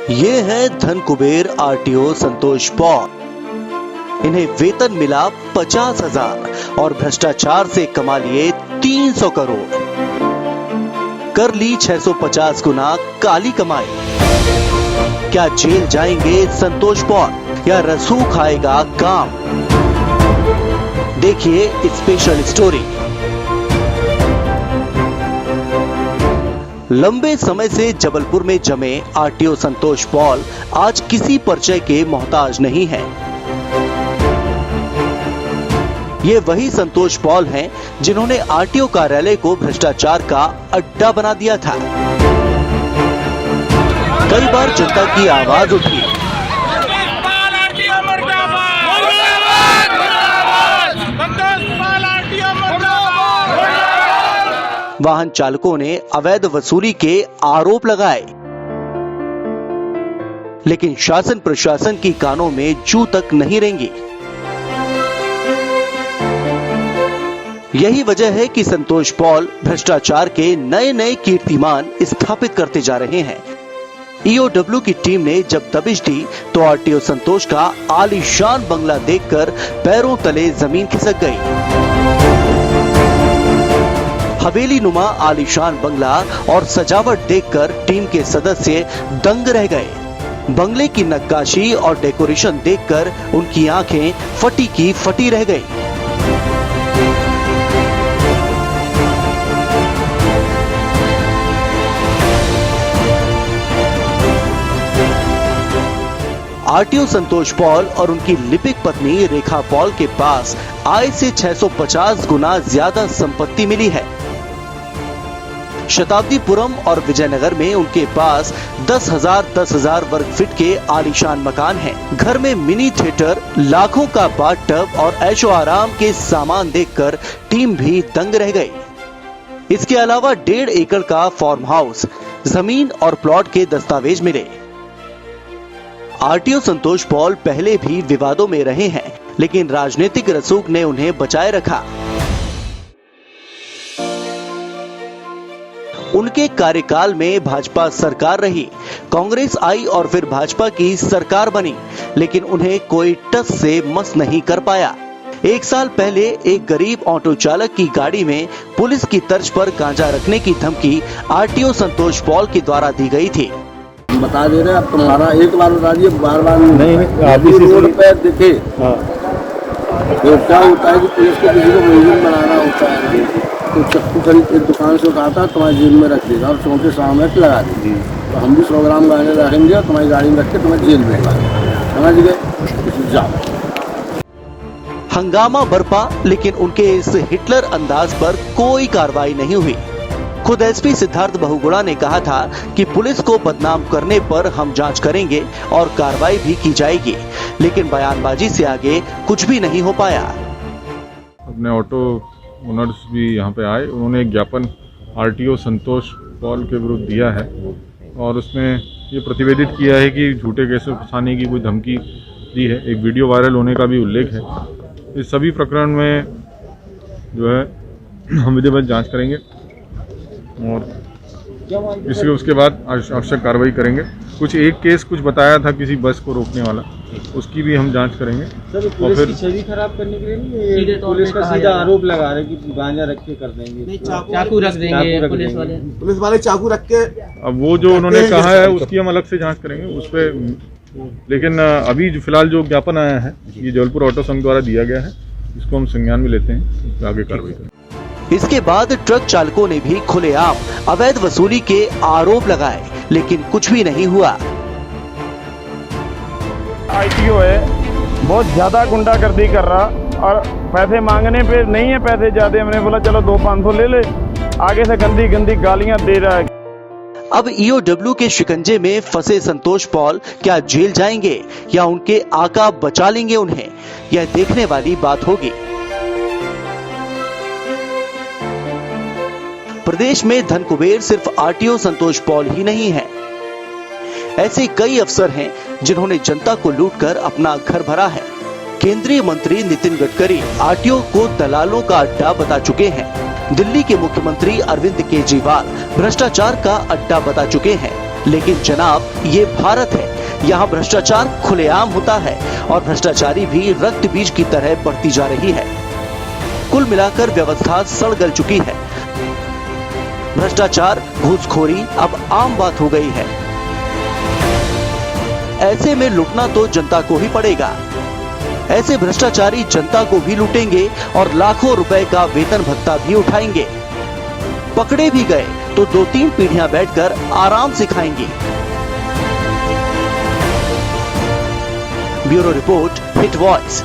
ये है धन कुबेर आरटीओ संतोष पॉल। इन्हें वेतन मिला 50,000 और भ्रष्टाचार से कमा लिए 300 करोड़। कर ली 650 गुना काली कमाई। क्या जेल जाएंगे संतोष पॉल या रसूख आएगा काम? देखिए स्पेशल स्टोरी। लंबे समय से जबलपुर में जमे आरटीओ संतोष पॉल आज किसी परिचय के मोहताज नहीं हैं। ये वही संतोष पॉल हैं जिन्होंने आरटीओ कार्यालय को भ्रष्टाचार का अड्डा बना दिया था। कई बार जनता की आवाज उठी, वाहन चालकों ने अवैध वसूली के आरोप लगाए, लेकिन शासन प्रशासन की कानों में जू तक नहीं रेंगी। यही वजह है कि संतोष पॉल भ्रष्टाचार के नए नए कीर्तिमान स्थापित करते जा रहे हैं। ईओडब्ल्यू की टीम ने जब दबिश दी तो आरटीओ संतोष का आलीशान बंगला देखकर पैरों तले जमीन खिसक गई। हवेली नुमा आलीशान बंगला और सजावट देखकर टीम के सदस्य दंग रह गए। बंगले की नक्काशी और डेकोरेशन देखकर उनकी आंखें फटी की फटी रह गई। आरटीओ संतोष पॉल और उनकी लिपिक पत्नी रेखा पॉल के पास आय से 650 गुना ज्यादा संपत्ति मिली है। शताब्दीपुरम और विजयनगर में उनके पास 10,000 वर्ग फीट के आलीशान मकान हैं। घर में मिनी थिएटर, लाखों का बाथटब और ऐशो आराम के सामान देखकर टीम भी दंग रह गई। इसके अलावा 1.5 एकड़ का फार्म हाउस, जमीन और प्लॉट के दस्तावेज मिले। आरटीओ संतोष पॉल पहले भी विवादों में रहे हैं, लेकिन राजनीतिक रसूख ने उन्हें बचाए रखा। उनके कार्यकाल में भाजपा सरकार रही, कांग्रेस आई और फिर भाजपा की सरकार बनी, लेकिन उन्हें कोई टस से मस नहीं कर पाया। 1 साल पहले एक गरीब ऑटो चालक की गाड़ी में पुलिस की तर्ज पर गांजा रखने की धमकी आरटीओ संतोष पॉल के द्वारा दी गई थी। बता दे रहे अब तुम्हारा एक बार बता दिए, बार नहीं आप इसी रोड पे देखे। तो क्या होता है कि पुलिस को किसी को मुलजिम बनाना होता है तो चक्कू खरीद एक दुकान से उठाता तुम्हारी जेल में रख देगा और चौके सामने लगा देगी। तो हम भी 100 ग्राम गांजा रखेंगे और तुम्हारी गाड़ी में रख के तुम्हें जेल में समझ गए। जाओ। हंगामा बरपा, लेकिन उनके इस हिटलर अंदाज पर कोई कार्रवाई नहीं हुई। खुद एसपी सिद्धार्थ बहुगुणा ने कहा था कि पुलिस को बदनाम करने पर हम जांच करेंगे और कार्रवाई भी की जाएगी, लेकिन बयानबाजी से आगे कुछ भी नहीं हो पाया। अपने ऑटो ओनर्स भी यहाँ पे आए, उन्होंने एक ज्ञापन आरटीओ संतोष पॉल के विरुद्ध दिया है और उसमें ये प्रतिवेदित किया है कि झूठे केस में फंसाने की कोई धमकी दी है। एक वीडियो वायरल होने का भी उल्लेख है। इस सभी प्रकरण में जो है हम विधिवत जांच करेंगे और इसके उसके बाद आवश्यक कार्रवाई करेंगे। कुछ एक केस कुछ बताया था किसी बस को रोकने वाला, उसकी भी हम जांच करेंगे। सर पुलिस की छवि खराब करने के लिए नहीं, ये पुलिस का सीधा आरोप लगा रहे कि गांजा रख के कर देंगे, चाकू रख देंगे, पुलिस वाले चाकू रख के। अब वो जो उन्होंने कहा है उसकी हम अलग से जांच करेंगे उस पर। लेकिन अभी जो फिलहाल जो ज्ञापन आया है ये जबलपुर ऑटो संघ द्वारा दिया गया है, इसको हम संज्ञान में लेते हैं, आगे कार्रवाई करेंगे। इसके बाद ट्रक चालकों ने भी खुलेआम अवैध वसूली के आरोप लगाए, लेकिन कुछ भी नहीं हुआ। आरटीओ है, बहुत ज्यादा गुंडागर्दी कर रहा और पैसे मांगने पे नहीं है पैसे ज्यादा। हमने बोला चलो 200-500 ले ले, आगे से गंदी गंदी गालियां दे रहा है। अब ईओडब्ल्यू के शिकंजे में फंसे संतोष पॉल क्या जेल जाएंगे या उनके आका बचा लेंगे उन्हें, यह देखने वाली बात होगी। प्रदेश में धन कुबेर सिर्फ आरटीओ संतोष पॉल ही नहीं है। ऐसे कई अफसर हैं जिन्होंने जनता को लूटकर अपना घर भरा है। केंद्रीय मंत्री नितिन गडकरी आरटीओ को दलालों का अड्डा बता चुके हैं। दिल्ली के मुख्यमंत्री अरविंद केजरीवाल भ्रष्टाचार का अड्डा बता चुके हैं। लेकिन जनाब, ये भारत है। यहाँ भ्रष्टाचार खुलेआम होता है और भ्रष्टाचारी भी रक्त बीज की तरह बढ़ती जा रही है। कुल मिलाकर व्यवस्था सड़ गल चुकी है। भ्रष्टाचार, घूसखोरी अब आम बात हो गई है। ऐसे में लूटना तो जनता को ही पड़ेगा। ऐसे भ्रष्टाचारी जनता को भी लूटेंगे और लाखों रुपए का वेतन भत्ता भी उठाएंगे। पकड़े भी गए तो 2-3 पीढ़ियां बैठकर आराम से खाएंगी। Bureau report, hit voice.